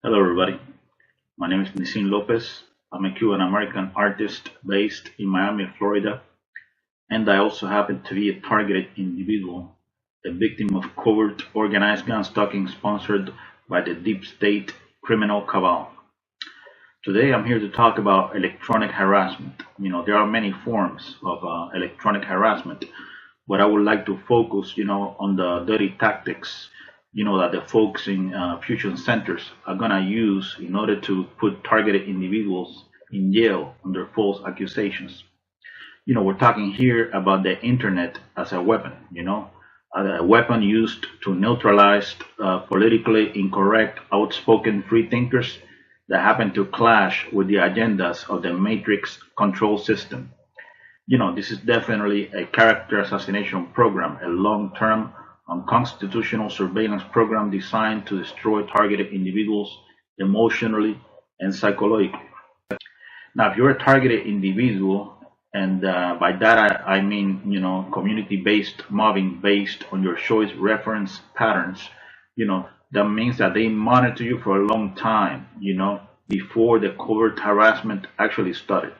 Hello, everybody. My name is Nisin Lopez. I'm a Cuban American artist based in Miami, Florida, and I also happen to be a targeted individual, a victim of covert organized gun stalking sponsored by the deep state criminal cabal. Today, I'm here to talk about electronic harassment. There are many forms of electronic harassment, but I would like to focus, on the dirty tactics, that the folks in fusion centers are gonna use in order to put targeted individuals in jail under false accusations. We're talking here about the internet as a weapon, a weapon used to neutralize politically incorrect, outspoken free thinkers that happen to clash with the agendas of the matrix control system. This is definitely a character assassination program, a long-term unconstitutional surveillance program designed to destroy targeted individuals emotionally and psychologically. Now, if you're a targeted individual, and by that I mean, community-based mobbing based on your choice reference patterns, that means that they monitor you for a long time, before the covert harassment actually started.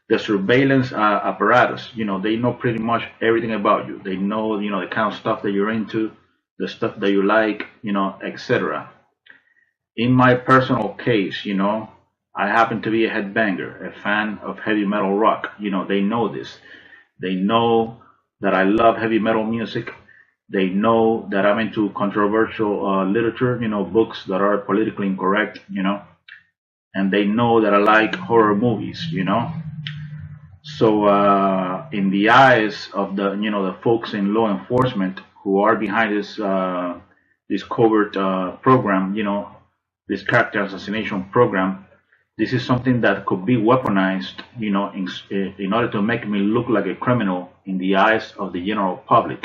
The surveillance apparatus, they know pretty much everything about you. They know, the kind of stuff that you're into, the stuff that you like, etc. In my personal case, I happen to be a headbanger, a fan of heavy metal rock. They know this. They know that I love heavy metal music. They know that I'm into controversial literature, books that are politically incorrect, and they know that I like horror movies, So, in the eyes of the folks in law enforcement who are behind this covert program, this character assassination program, this is something that could be weaponized, in order to make me look like a criminal in the eyes of the general public.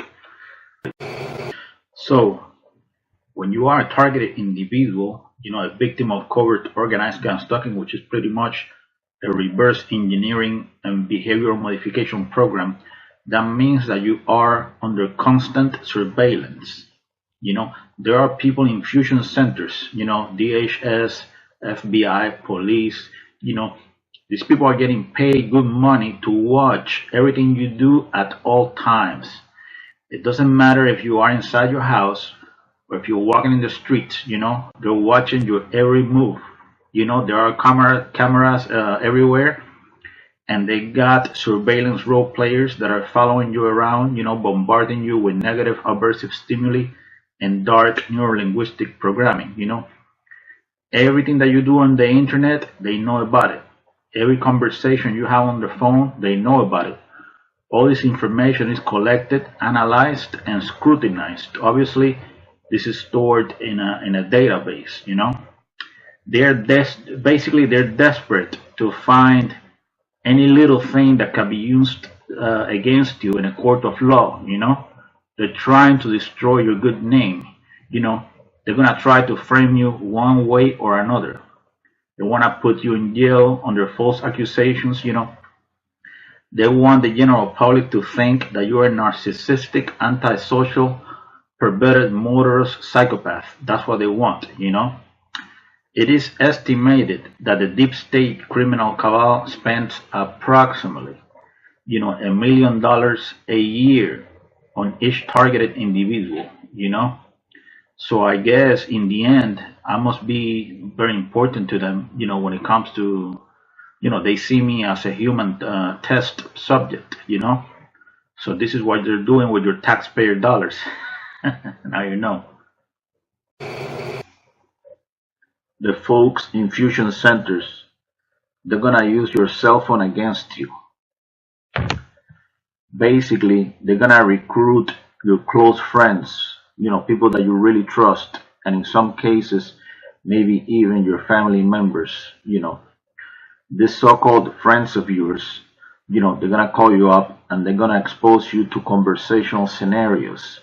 So, when you are a targeted individual, a victim of covert organized gun stalking, which is pretty much a reverse engineering and behavioral modification program, that means that you are under constant surveillance. There are people in fusion centers, DHS, FBI, police, these people are getting paid good money to watch everything you do at all times. It doesn't matter if you are inside your house or if you're walking in the streets, they're watching your every move. There are cameras everywhere, and they got surveillance role players that are following you around, bombarding you with negative aversive stimuli and dark neurolinguistic programming. Everything that you do on the internet, they know about it. Every conversation you have on the phone, they know about it. All this information is collected, analyzed, and scrutinized. Obviously, this is stored in a database. They're desperate to find any little thing that can be used against you in a court of law. They're trying to destroy your good name. They're gonna try to frame you one way or another. They wanna put you in jail under false accusations. They want the general public to think that you're a narcissistic, antisocial, perverted, murderous psychopath. That's what they want. It is estimated that the deep state criminal cabal spends approximately, $1 million a year on each targeted individual. So I guess in the end, I must be very important to them, when it comes to, they see me as a human test subject. So this is what they're doing with your taxpayer dollars. Now you know. The folks in fusion centers, they're gonna use your cell phone against you. Basically, they're gonna recruit your close friends, people that you really trust, and in some cases, maybe even your family members. These so-called friends of yours, they're gonna call you up and they're gonna expose you to conversational scenarios.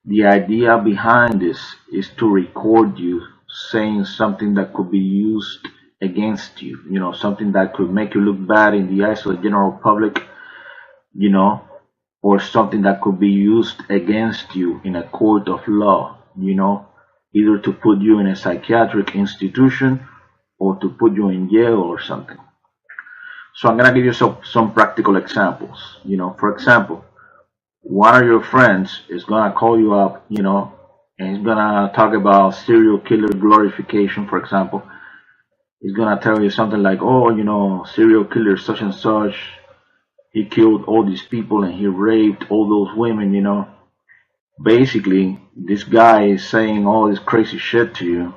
The idea behind this is to record you saying something that could be used against you, something that could make you look bad in the eyes of the general public, you know, or something that could be used against you in a court of law. either to put you in a psychiatric institution or to put you in jail or something. So I'm gonna give you some practical examples. For example, one of your friends is gonna call you up, and he's gonna talk about serial killer glorification, for example. He's gonna tell you something like, oh, serial killer such and such, he killed all these people and he raped all those women. Basically, this guy is saying all this crazy shit to you.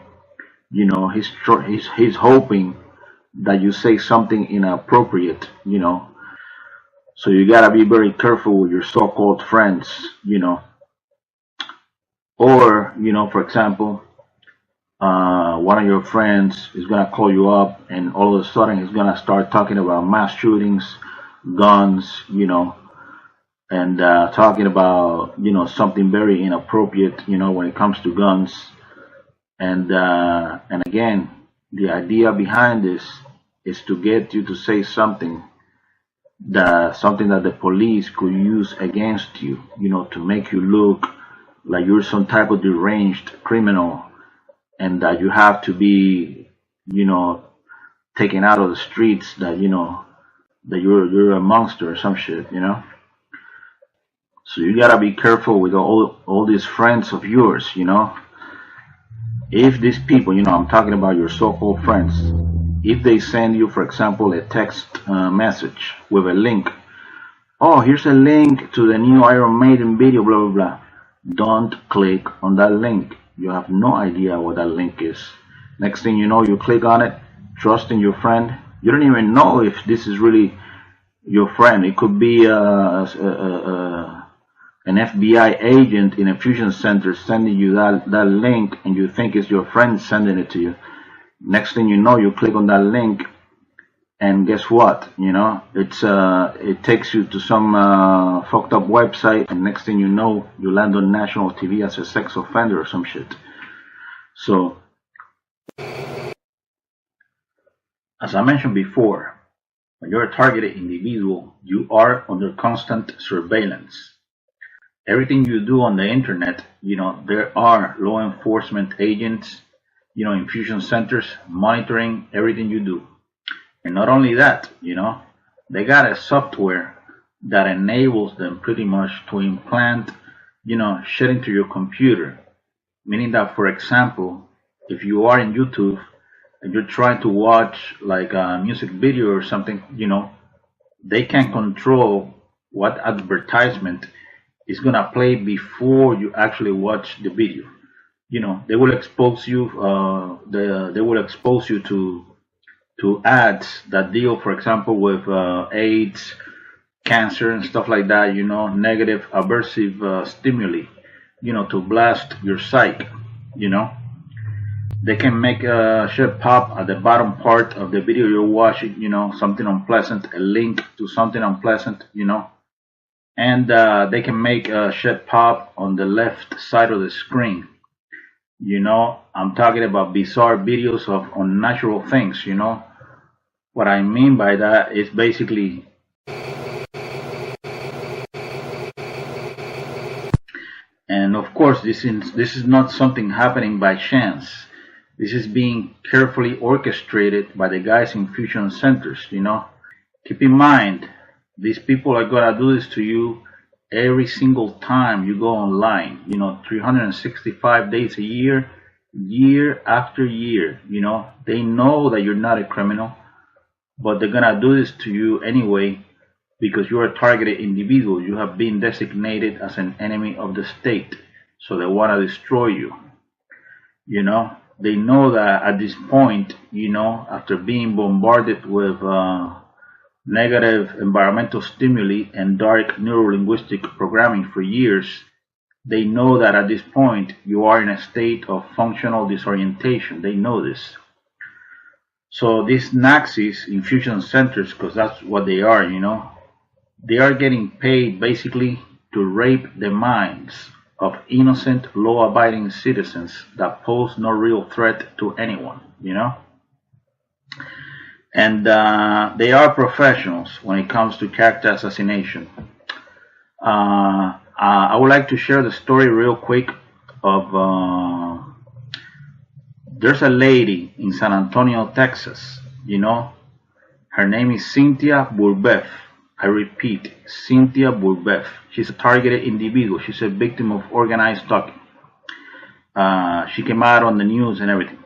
He's hoping that you say something inappropriate. So you gotta be very careful with your so-called friends. Or for example, one of your friends is gonna call you up, and all of a sudden he's gonna start talking about mass shootings, guns, and talking about something very inappropriate, when it comes to guns. And again, the idea behind this is to get you to say something that the police could use against you, to make you look like you're some type of deranged criminal, and that you have to be, taken out of the streets, that that you're a monster or some shit. So you gotta be careful with all these friends of yours. If these people, I'm talking about your so-called friends, if they send you, for example, a text message with a link, oh, here's a link to the new Iron Maiden video, blah blah blah, don't click on that link. You have no idea what that link is. Next thing you know, you click on it, trusting your friend. You don't even know if this is really your friend. It could be an FBI agent in a fusion center sending you that link, and you think it's your friend sending it to you. Next thing you know, you click on that link, and guess what? It takes you to some fucked up website, and next thing you know, you land on national TV as a sex offender or some shit. So, as I mentioned before, when you're a targeted individual, you are under constant surveillance. Everything you do on the internet, there are law enforcement agents, in fusion centers monitoring everything you do. And not only that, they got a software that enables them pretty much to implant, shit into your computer. Meaning that, for example, if you are in YouTube and you're trying to watch like a music video or something, they can control what advertisement is gonna play before you actually watch the video. They will expose you. They will expose you to ads that deal, for example, with AIDS, cancer, and stuff like that. Negative, aversive stimuli. To blast your psyche. They can make shit pop at the bottom part of the video you're watching. Something unpleasant, a link to something unpleasant. And they can make shit pop on the left side of the screen. I'm talking about bizarre videos of unnatural things. What I mean by that is basically, and of course, this is not something happening by chance. This is being carefully orchestrated by the guys in fusion centers. Keep in mind, these people are gonna do this to you every single time you go online. 365 days a year, year after year. They know that you're not a criminal, but they're gonna do this to you anyway because you're a targeted individual. You have been designated as an enemy of the state, so they want to destroy you. They know that at this point, after being bombarded with negative environmental stimuli and dark neurolinguistic programming for years, they know that at this point you are in a state of functional disorientation. They know this. So these Nazis in fusion centers, because that's what they are, they are getting paid basically to rape the minds of innocent, law-abiding citizens that pose no real threat to anyone, And they are professionals when it comes to character assassination. I would like to share the story real quick of There's a lady in San Antonio, Texas, you know, her name is Cynthia Bourbeuf. I repeat, Cynthia Bourbeuf. She's a targeted individual. She's a victim of organized stalking. She came out on the news and everything.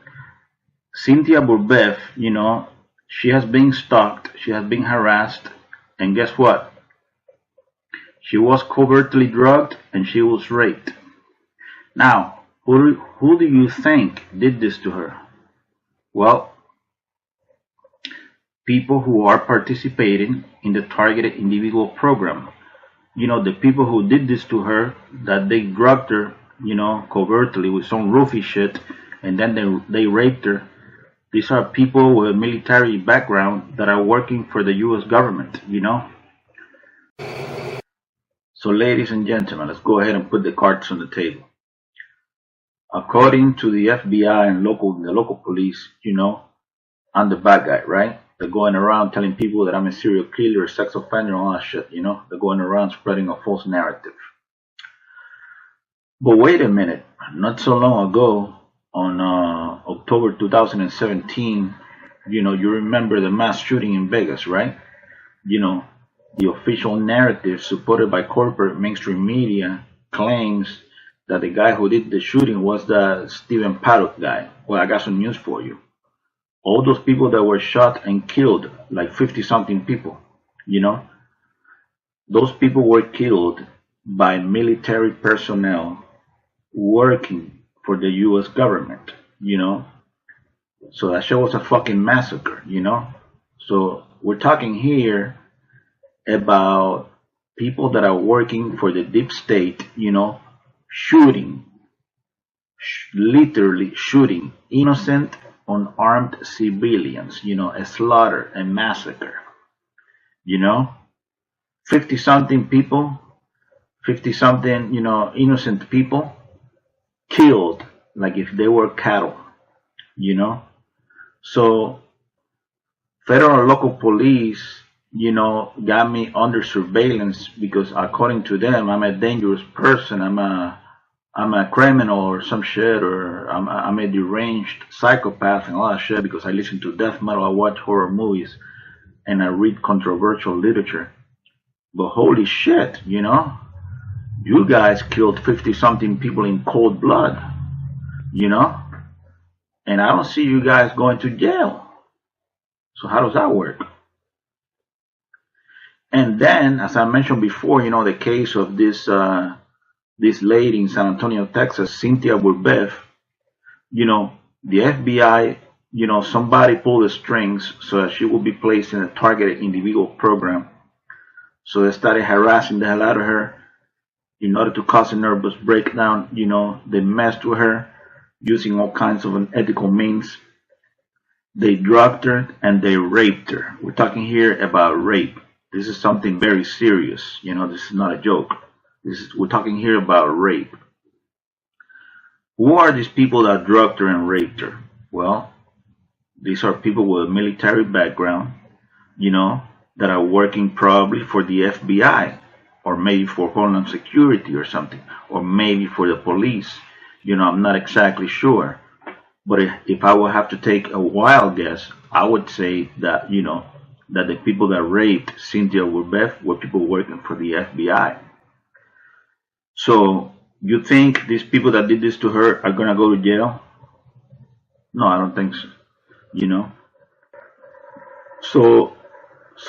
Cynthia Bourbeuf, you know, she has been stalked, she has been harassed, and guess what? She was covertly drugged and she was raped. Now, who do you think did this to her? Well, people who are participating in the targeted individual program. You know, the people who did this to her, that they drugged her, you know, covertly with some roofie shit, and then they raped her. These are people with a military background that are working for the U.S. government, you know. So, ladies and gentlemen, let's go ahead and put the cards on the table. According to the FBI and the local police, you know, I'm the bad guy, right? They're going around telling people that I'm a serial killer, a sex offender, and all that shit, you know? They're going around spreading a false narrative. But wait a minute. Not so long ago, on October 2017, you know, you remember the mass shooting in Vegas, right? You know, the official narrative supported by corporate mainstream media claims that the guy who did the shooting was the Stephen Paddock guy. Well, I got some news for you. All those people that were shot and killed, like 50-something people, you know, those people were killed by military personnel working for the U.S. government, you know. So that shit was a fucking massacre, you know. So we're talking here about people that are working for the deep state, you know, shooting, literally shooting innocent, unarmed civilians, you know, a slaughter, a massacre, you know, 50-something people, 50-something, you know, innocent people killed like if they were cattle, you know. So federal and local police, you know, got me under surveillance because according to them, I'm a dangerous person. I'm a criminal or some shit, or I'm a deranged psychopath and all that shit because I listen to death metal, I watch horror movies, and I read controversial literature. But holy shit, you know, you guys killed 50-something people in cold blood, you know, and I don't see you guys going to jail. So how does that work? And then, as I mentioned before, you know, the case of this lady in San Antonio, Texas, Cynthia Bourbeuf, you know, the FBI, you know, somebody pulled the strings so that she would be placed in a targeted individual program. So they started harassing the hell out of her in order to cause a nervous breakdown. You know, they messed with her using all kinds of unethical means. They drugged her and they raped her. We're talking here about rape. This is something very serious. You know, this is not a joke. We're talking here about rape. Who are these people that drugged her and raped her? Well, these are people with a military background, you know, that are working probably for the FBI, or maybe for Homeland Security or something, or maybe for the police. You know, I'm not exactly sure. But if I would have to take a wild guess, I would say that, you know, that the people that raped Cynthia Bourbeuf were people working for the FBI. So you think these people that did this to her are gonna go to jail? No, I don't think so. You know. So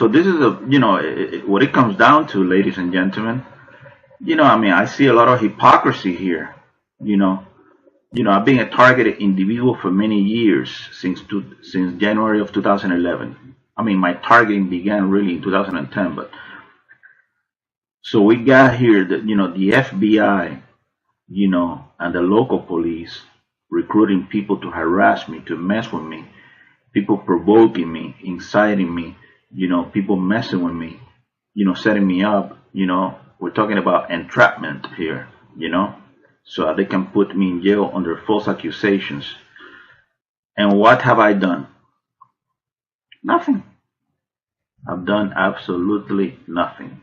this is a, you know, what it comes down to, ladies and gentlemen. You know, I mean, I see a lot of hypocrisy here. You know, I've been a targeted individual for many years, since January of 2011. I mean, my targeting began really in 2010, but so we got here that, you know, the FBI, you know, and the local police recruiting people to harass me, to mess with me, people provoking me, inciting me, you know, people messing with me, you know, setting me up, you know. We're talking about entrapment here, you know, so that they can put me in jail under false accusations. And what have I done? Nothing. I've done absolutely nothing.